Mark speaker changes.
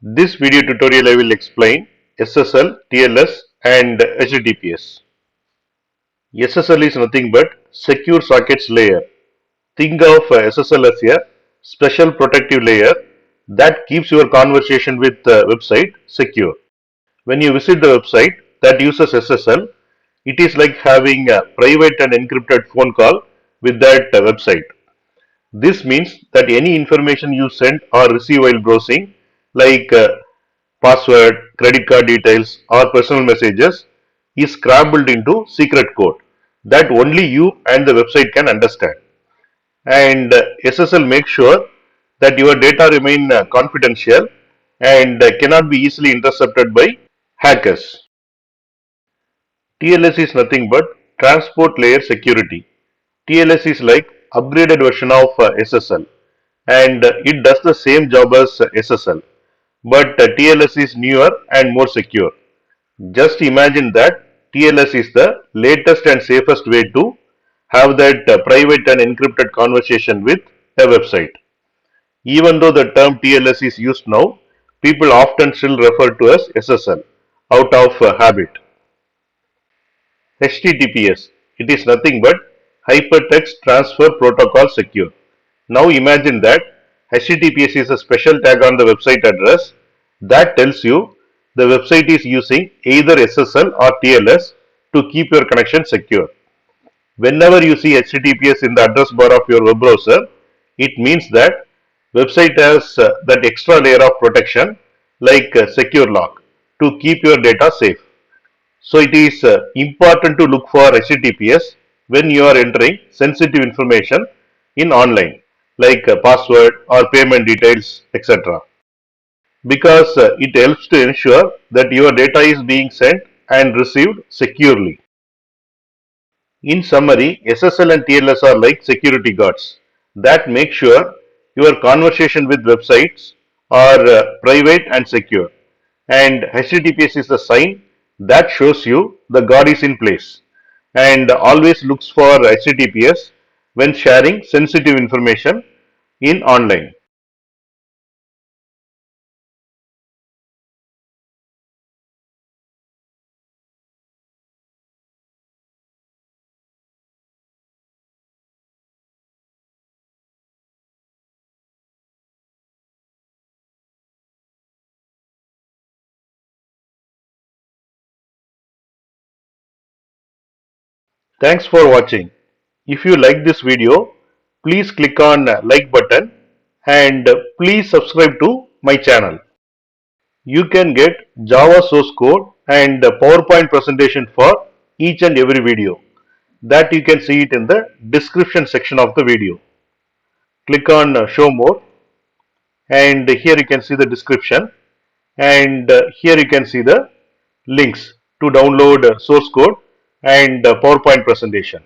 Speaker 1: This video tutorial I will explain SSL, TLS and HTTPS. SSL is nothing but secure sockets layer. Think of SSL as a special protective layer that keeps your conversation with the website secure. When you visit the website that uses SSL, it is like having a private and encrypted phone call with that website. This means that any information you send or receive while browsing, like password, credit card details, or personal messages, is scrambled into secret code that only you and the website can understand. And SSL makes sure that your data remain confidential and cannot be easily intercepted by hackers. TLS is nothing but transport layer security. TLS is like upgraded version of SSL, and it does the same job as SSL, but TLS is newer and more secure. Just imagine that TLS is the latest and safest way to have that private and encrypted conversation with a website. Even though the term TLS is used now, people often still refer to as SSL out of habit. HTTPS, it is nothing but HyperText Transfer Protocol Secure. Now imagine that HTTPS is a special tag on the website address that tells you the website is using either SSL or TLS to keep your connection secure. Whenever you see HTTPS in the address bar of your web browser, it means that website has that extra layer of protection like secure lock to keep your data safe. So it is important to look for HTTPS when you are entering sensitive information in online like password or payment details, etc. Because it helps to ensure that your data is being sent and received securely. In summary, SSL and TLS are like security guards that make sure your conversation with websites are private and secure. And HTTPS is the sign that shows you the guard is in place, and always looks for HTTPS when sharing sensitive information in online. Thanks for watching. If you like this video, please click on like button and please subscribe to my channel. You can get Java source code and PowerPoint presentation for each and every video. That you can see it in the description section of the video. Click on show more, and here you can see the description, and here you can see the links to download source code and PowerPoint presentation.